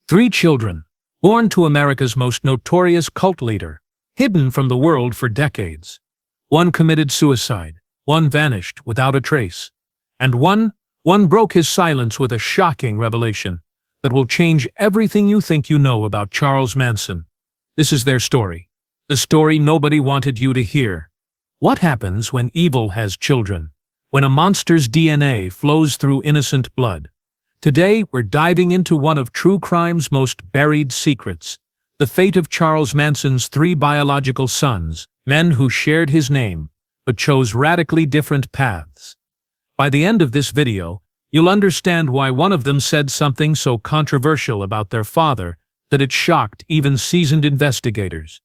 Three children, born to America's most notorious cult leader, hidden from the world for decades. One committed suicide, one vanished without a trace, and one broke his silence with a shocking revelation that will change everything you think you know about Charles Manson. This is their story. The story nobody wanted you to hear. What happens when evil has children? When a monster's DNA flows through innocent blood? Today, we're diving into one of true crime's most buried secrets, the fate of Charles Manson's three biological sons, men who shared his name, but chose radically different paths. By the end of this video, you'll understand why one of them said something so controversial about their father that it shocked even seasoned investigators.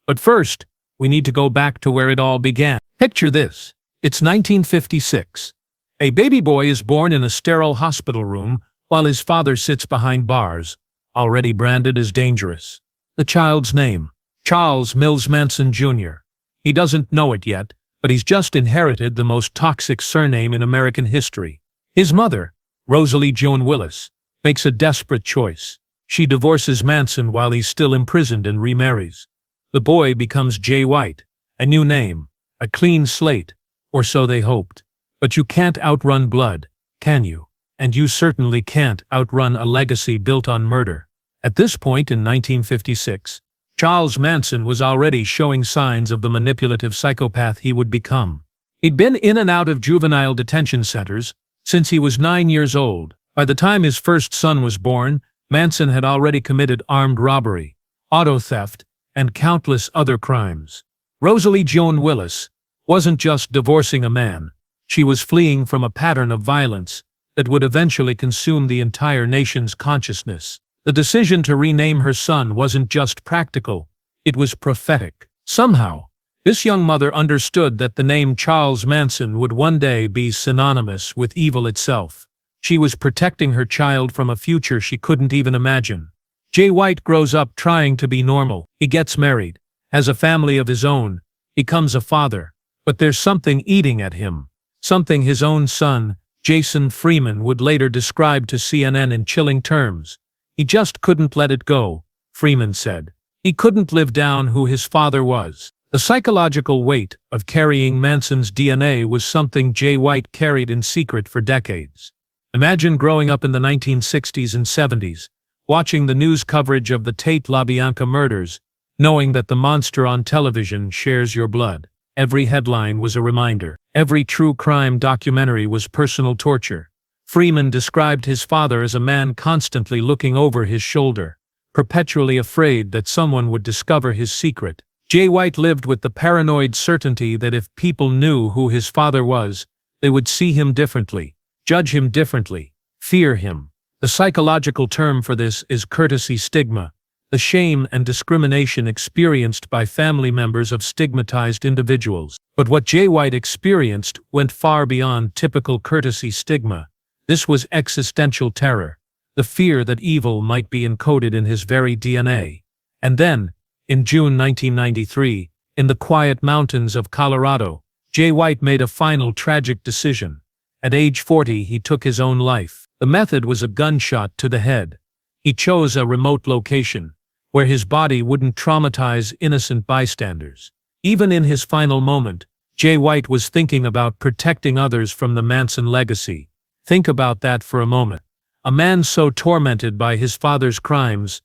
But first, we need to go back to where it all began. Picture this. It's 1956. A baby boy is born in a sterile hospital room while his father sits behind bars, already branded as dangerous. The child's name, Charles Mills Manson Jr. He doesn't know it yet, but he's just inherited the most toxic surname in American history. His mother, Rosalie Joan Willis, makes a desperate choice. She divorces Manson while he's still imprisoned and remarries. The boy becomes Jay White, a new name, a clean slate, or so they hoped. But you can't outrun blood, can you? And you certainly can't outrun a legacy built on murder. At this point in 1956, Charles Manson was already showing signs of the manipulative psychopath he would become. He'd been in and out of juvenile detention centers since he was 9 years old. By the time his first son was born, Manson had already committed armed robbery, auto theft, and countless other crimes. Rosalie Joan Willis wasn't just divorcing a man. She was fleeing from a pattern of violence that would eventually consume the entire nation's consciousness. The decision to rename her son wasn't just practical, it was prophetic. Somehow, this young mother understood that the name Charles Manson would one day be synonymous with evil itself. She was protecting her child from a future she couldn't even imagine. Jay White grows up trying to be normal. He gets married, has a family of his own, becomes a father. But there's something eating at him. Something his own son, Jason Freeman, would later describe to CNN in chilling terms. He just couldn't let it go, Freeman said. He couldn't live down who his father was. The psychological weight of carrying Manson's DNA was something Jay White carried in secret for decades. Imagine growing up in the 1960s and 70s, watching the news coverage of the Tate LaBianca murders, knowing that the monster on television shares your blood. Every headline was a reminder. Every true crime documentary was personal torture. Freeman described his father as a man constantly looking over his shoulder, perpetually afraid that someone would discover his secret. Jay White lived with the paranoid certainty that if people knew who his father was, they would see him differently, judge him differently, fear him. The psychological term for this is courtesy stigma, the shame and discrimination experienced by family members of stigmatized individuals. But what Jay White experienced went far beyond typical courtesy stigma. This was existential terror, the fear that evil might be encoded in his very DNA. And then, in June 1993, in the quiet mountains of Colorado, Jay White made a final tragic decision. At age 40, he took his own life. The method was a gunshot to the head. He chose a remote location, where his body wouldn't traumatize innocent bystanders. Even in his final moment, Jay White was thinking about protecting others from the Manson legacy. Think about that for a moment. A man so tormented by his father's crimes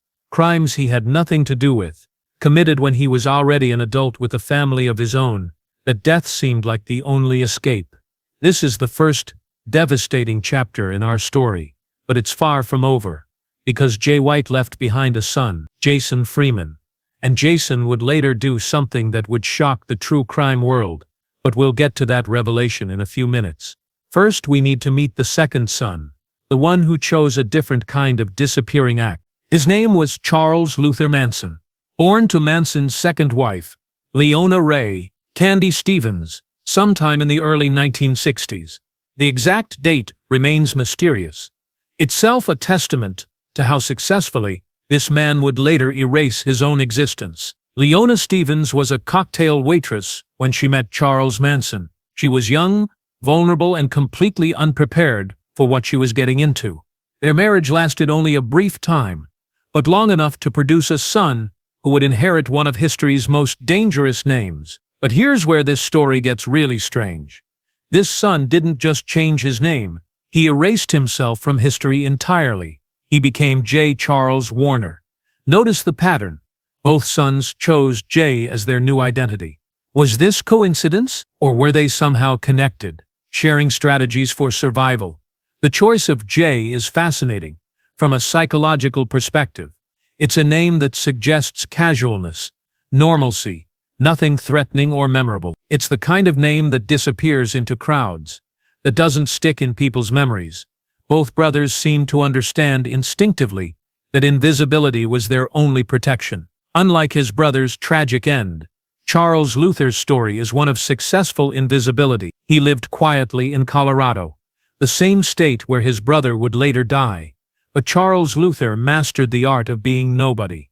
he had nothing to do with, committed when he was already an adult with a family of his own, that death seemed like the only escape. This is the first devastating chapter in our story, but it's far from over. Because Jay White left behind a son, Jason Freeman. And Jason would later do something that would shock the true crime world, but we'll get to that revelation in a few minutes. First, we need to meet the second son, the one who chose a different kind of disappearing act. His name was Charles Luther Manson, born to Manson's second wife, Leona Ray Candy Stevens, sometime in the early 1960s. The exact date remains mysterious, itself a testament to how successfully this man would later erase his own existence. Leona Stevens was a cocktail waitress when she met Charles Manson. She was young, vulnerable, and completely unprepared for what she was getting into. Their marriage lasted only a brief time, but long enough to produce a son who would inherit one of history's most dangerous names. But here's where this story gets really strange. This son didn't just change his name, he erased himself from history entirely. He became J. Charles Warner. Notice the pattern. Both sons chose J as their new identity. Was this coincidence, or were they somehow connected, sharing strategies for survival? The choice of J is fascinating. From a psychological perspective, it's a name that suggests casualness, normalcy, nothing threatening or memorable. It's the kind of name that disappears into crowds, that doesn't stick in people's memories. Both brothers seemed to understand instinctively that invisibility was their only protection. Unlike his brother's tragic end, Charles Luther's story is one of successful invisibility. He lived quietly in Colorado, the same state where his brother would later die. But Charles Luther mastered the art of being nobody.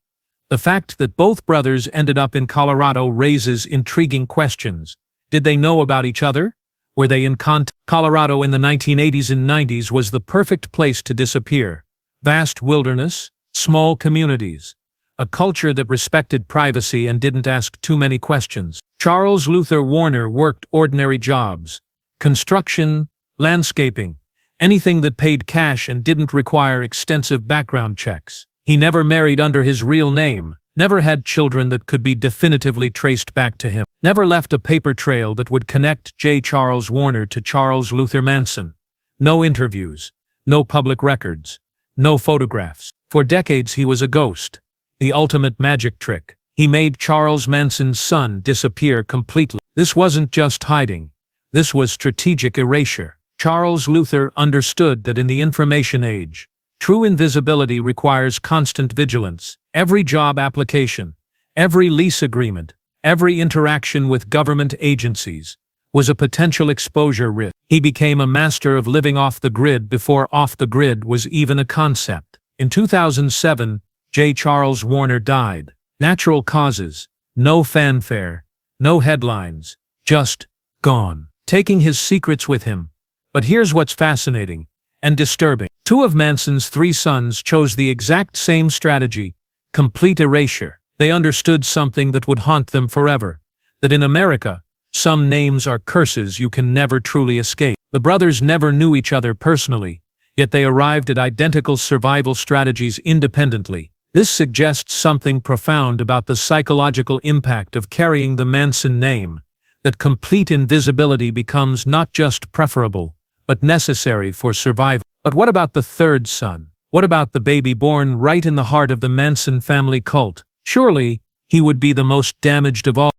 The fact that both brothers ended up in Colorado raises intriguing questions. Did they know about each other? Were they in contact? Colorado in the 1980s and 90s was the perfect place to disappear. Vast wilderness, small communities, a culture that respected privacy and didn't ask too many questions. Charles Luther Warner worked ordinary jobs: construction, landscaping, anything that paid cash and didn't require extensive background checks. He never married under his real name, never had children that could be definitively traced back to him, never left a paper trail that would connect J. Charles Warner to Charles Luther Manson. No interviews, no public records, no photographs. For decades he was a ghost, the ultimate magic trick. He made Charles Manson's son disappear completely. This wasn't just hiding, this was strategic erasure. Charles Luther understood that in the information age, true invisibility requires constant vigilance. Every job application, every lease agreement, every interaction with government agencies was a potential exposure risk. He became a master of living off the grid before off the grid was even a concept. In 2007, J. Charles Warner died. Natural causes, no fanfare, no headlines, just gone, taking his secrets with him. But here's what's fascinating and disturbing. Two of Manson's three sons chose the exact same strategy: complete erasure. They understood something that would haunt them forever, that in America, some names are curses you can never truly escape. The brothers never knew each other personally, yet they arrived at identical survival strategies independently. This suggests something profound about the psychological impact of carrying the Manson name, that complete invisibility becomes not just preferable, but necessary for survival. But what about the third son? What about the baby born right in the heart of the Manson family cult? Surely, he would be the most damaged of all.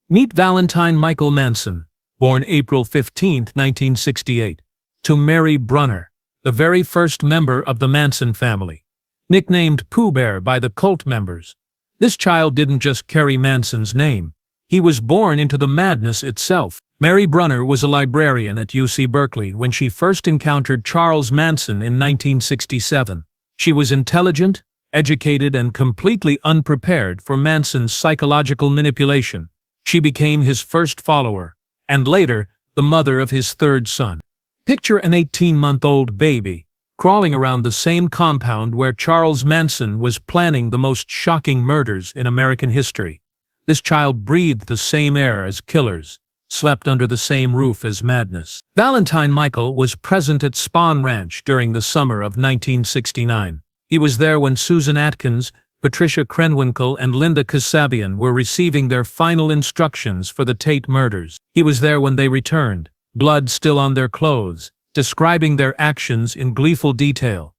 Meet Valentine Michael Manson, born April 15, 1968, to Mary Brunner, the very first member of the Manson family. Nicknamed Pooh Bear by the cult members, this child didn't just carry Manson's name, he was born into the madness itself. Mary Brunner was a librarian at UC Berkeley when she first encountered Charles Manson in 1967. She was intelligent, educated, and completely unprepared for Manson's psychological manipulation. She became his first follower, and later, the mother of his third son. Picture an 18-month-old baby crawling around the same compound where Charles Manson was planning the most shocking murders in American history. This child breathed the same air as killers, slept under the same roof as madness. Valentine Michael was present at Spahn Ranch during the summer of 1969. He was there when Susan Atkins, Patricia Krenwinkel, and Linda Kasabian were receiving their final instructions for the Tate murders. He was there when they returned, blood still on their clothes, describing their actions in gleeful detail.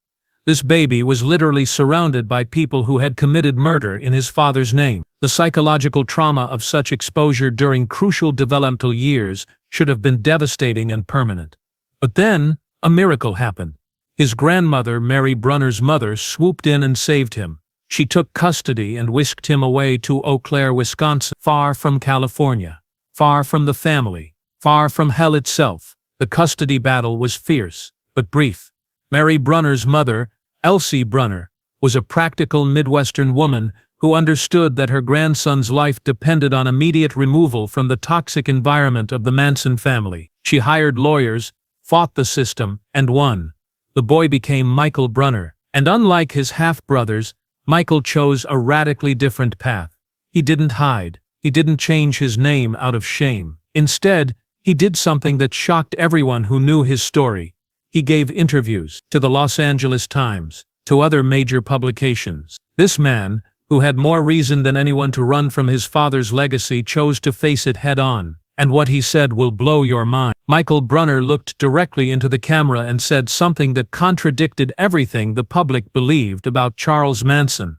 This baby was literally surrounded by people who had committed murder in his father's name. The psychological trauma of such exposure during crucial developmental years should have been devastating and permanent. But then, a miracle happened. His grandmother, Mary Brunner's mother, swooped in and saved him. She took custody and whisked him away to Eau Claire, Wisconsin, far from California, far from the family, far from hell itself. The custody battle was fierce, but brief. Mary Brunner's mother, Elsie Brunner, was a practical Midwestern woman who understood that her grandson's life depended on immediate removal from the toxic environment of the Manson family. She hired lawyers, fought the system, and won. The boy became Michael Brunner, and unlike his half-brothers, Michael chose a radically different path. He didn't hide. He didn't change his name out of shame. Instead, he did something that shocked everyone who knew his story. He gave interviews to the Los Angeles Times, to other major publications. This man, who had more reason than anyone to run from his father's legacy, chose to face it head-on. And what he said will blow your mind. Michael Brunner looked directly into the camera and said something that contradicted everything the public believed about Charles Manson.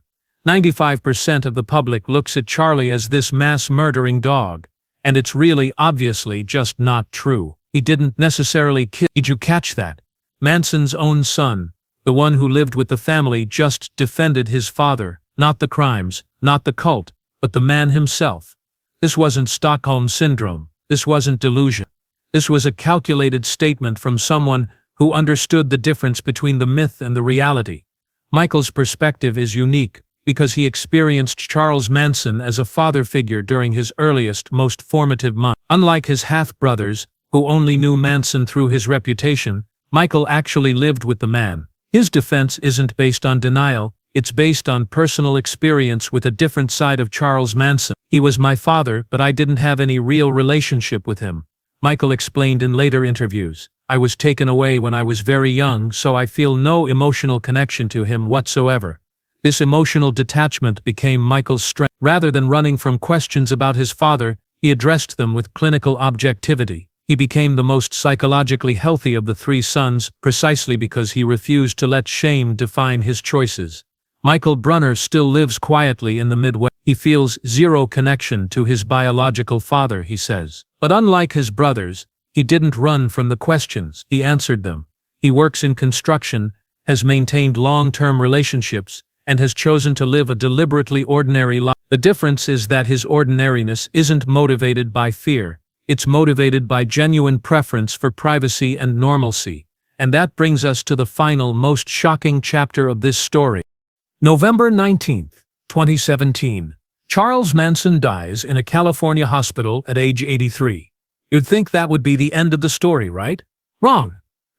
95% of the public looks at Charlie as this mass-murdering dog. And it's really obviously just not true. He didn't necessarily kill. Did you catch that? Manson's own son, the one who lived with the family, just defended his father. Not the crimes, not the cult, but the man himself. This wasn't Stockholm Syndrome. This wasn't delusion. This was a calculated statement from someone who understood the difference between the myth and the reality. Michael's perspective is unique because he experienced Charles Manson as a father figure during his earliest, most formative months. Unlike his half-brothers, who only knew Manson through his reputation, Michael actually lived with the man. His defense isn't based on denial. It's based on personal experience with a different side of Charles Manson. He was my father, but I didn't have any real relationship with him. Michael explained in later interviews. I was taken away when I was very young, so I feel no emotional connection to him whatsoever. This emotional detachment became Michael's strength. Rather than running from questions about his father, he addressed them with clinical objectivity. He became the most psychologically healthy of the three sons, precisely because he refused to let shame define his choices. Michael Brunner still lives quietly in the Midwest. He feels zero connection to his biological father, he says. But unlike his brothers, he didn't run from the questions, he answered them. He works in construction, has maintained long-term relationships, and has chosen to live a deliberately ordinary life. The difference is that his ordinariness isn't motivated by fear. It's motivated by genuine preference for privacy and normalcy. And that brings us to the final, most shocking chapter of this story. November 19, 2017. Charles Manson dies in a California hospital at age 83. You'd think that would be the end of the story, right? Wrong.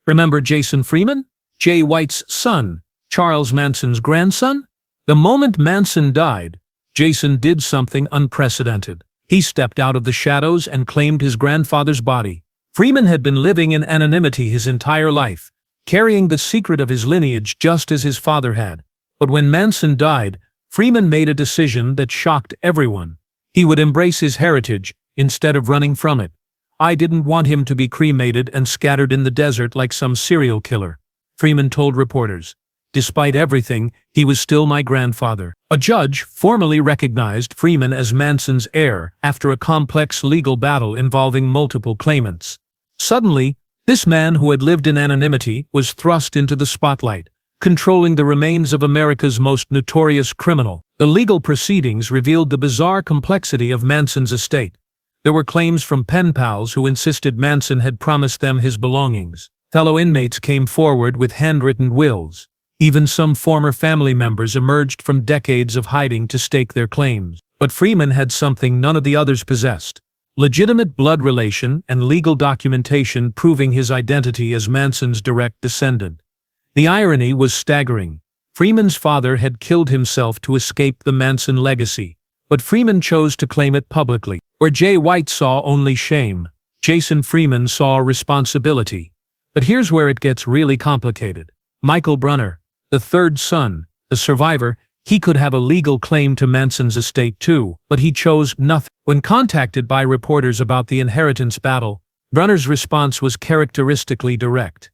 Remember Jason Freeman? Jay White's son, Charles Manson's grandson? The moment Manson died, Jason did something unprecedented. He stepped out of the shadows and claimed his grandfather's body. Freeman had been living in anonymity his entire life, carrying the secret of his lineage just as his father had. But when Manson died, Freeman made a decision that shocked everyone. He would embrace his heritage instead of running from it. I didn't want him to be cremated and scattered in the desert like some serial killer, Freeman told reporters. Despite everything, he was still my grandfather. A judge formally recognized Freeman as Manson's heir after a complex legal battle involving multiple claimants. Suddenly, this man who had lived in anonymity was thrust into the spotlight, controlling the remains of America's most notorious criminal. The legal proceedings revealed the bizarre complexity of Manson's estate. There were claims from pen pals who insisted Manson had promised them his belongings. Fellow inmates came forward with handwritten wills. Even some former family members emerged from decades of hiding to stake their claims. But Freeman had something none of the others possessed: legitimate blood relation and legal documentation proving his identity as Manson's direct descendant. The irony was staggering. Freeman's father had killed himself to escape the Manson legacy, but Freeman chose to claim it publicly. Where Jay White saw only shame, Jason Freeman saw responsibility. But here's where it gets really complicated. Michael Brunner, the third son, the survivor, he could have a legal claim to Manson's estate too, but he chose nothing. When contacted by reporters about the inheritance battle, Brunner's response was characteristically direct.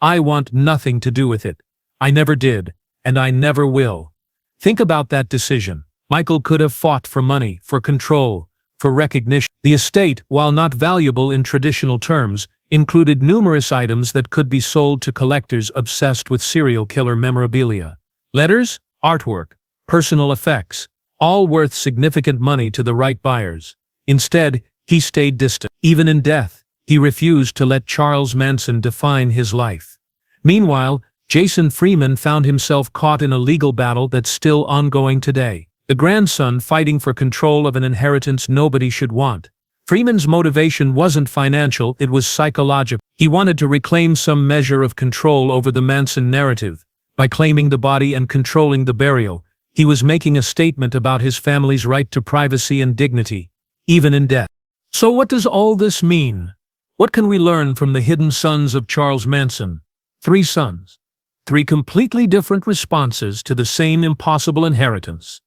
I want nothing to do with it. I never did, and I never will. Think about that decision. Michael could have fought for money, for control, for recognition. The estate, while not valuable in traditional terms, included numerous items that could be sold to collectors obsessed with serial killer memorabilia. Letters, artwork, personal effects, all worth significant money to the right buyers. Instead, he stayed distant. Even in death, he refused to let Charles Manson define his life. Meanwhile, Jason Freeman found himself caught in a legal battle that's still ongoing today. The grandson fighting for control of an inheritance nobody should want. Freeman's motivation wasn't financial, it was psychological. He wanted to reclaim some measure of control over the Manson narrative. By claiming the body and controlling the burial, He was making a statement about his family's right to privacy and dignity, even in death. So what does all this mean? What can we learn from the hidden sons of Charles Manson? 3 sons. 3 completely different responses to the same impossible inheritance.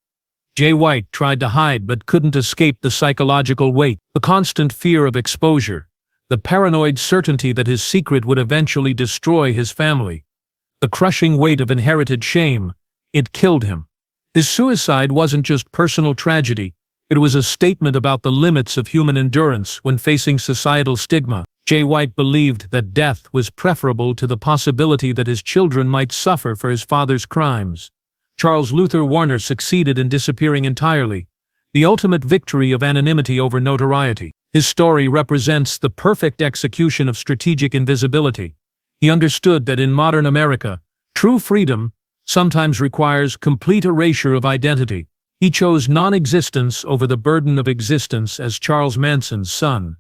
Jay White tried to hide but couldn't escape the psychological weight, the constant fear of exposure, the paranoid certainty that his secret would eventually destroy his family. The crushing weight of inherited shame, it killed him. His suicide wasn't just personal tragedy, it was a statement about the limits of human endurance when facing societal stigma. Jay White believed that death was preferable to the possibility that his children might suffer for his father's crimes. Charles Luther Warner succeeded in disappearing entirely, the ultimate victory of anonymity over notoriety. His story represents the perfect execution of strategic invisibility. He understood that in modern America, true freedom sometimes requires complete erasure of identity. He chose non-existence over the burden of existence as Charles Manson's son.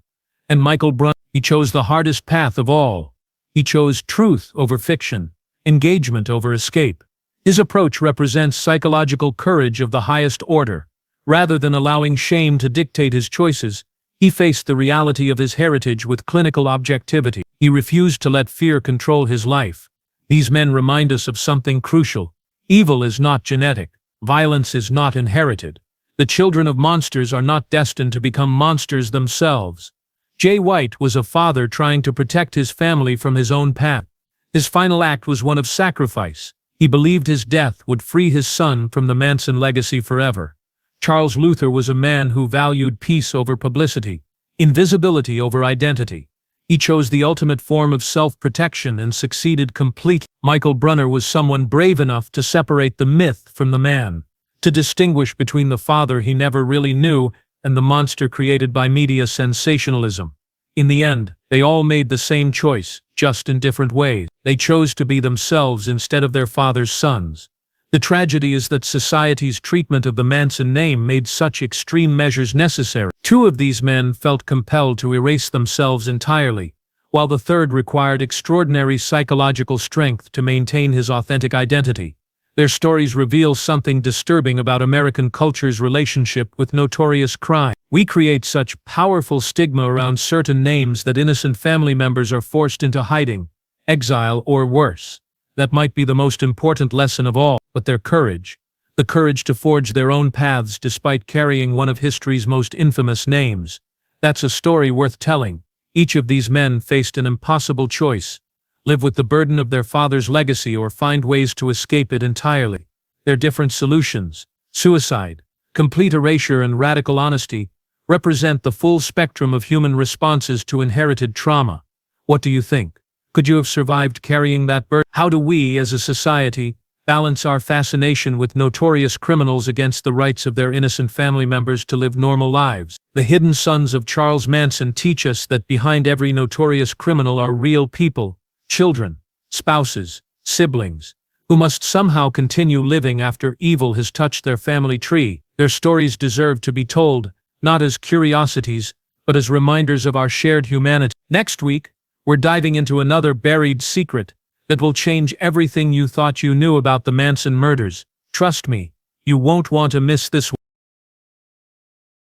And Michael Brunner, he chose the hardest path of all. He chose truth over fiction, engagement over escape. His approach represents psychological courage of the highest order. Rather than allowing shame to dictate his choices, he faced the reality of his heritage with clinical objectivity. He refused to let fear control his life. These men remind us of something crucial. Evil is not genetic. Violence is not inherited. The children of monsters are not destined to become monsters themselves. Jay White was a father trying to protect his family from his own path. His final act was one of sacrifice. He believed his death would free his son from the Manson legacy forever. Charles Luther was a man who valued peace over publicity, invisibility over identity. He chose the ultimate form of self-protection and succeeded completely. Michael Brunner was someone brave enough to separate the myth from the man, to distinguish between the father he never really knew and the monster created by media sensationalism. In the end, they all made the same choice, just in different ways. They chose to be themselves instead of their father's sons. The tragedy is that society's treatment of the Manson name made such extreme measures necessary. 2 of these men felt compelled to erase themselves entirely, while the third required extraordinary psychological strength to maintain his authentic identity. Their stories reveal something disturbing about American culture's relationship with notorious crime. We create such powerful stigma around certain names that innocent family members are forced into hiding, exile, or worse. That might be the most important lesson of all, but their courage, the courage to forge their own paths despite carrying one of history's most infamous names. That's a story worth telling. Each of these men faced an impossible choice: live with the burden of their father's legacy or find ways to escape it entirely. Their different solutions, suicide, complete erasure, and radical honesty, represent the full spectrum of human responses to inherited trauma. What do you think? Could you have survived carrying that burden? How do we, as a society, balance our fascination with notorious criminals against the rights of their innocent family members to live normal lives? The hidden sons of Charles Manson teach us that behind every notorious criminal are real people, children, spouses, siblings, who must somehow continue living after evil has touched their family tree. Their stories deserve to be told, not as curiosities, but as reminders of our shared humanity. Next week, we're diving into another buried secret that will change everything you thought you knew about the Manson murders. Trust me, you won't want to miss this one.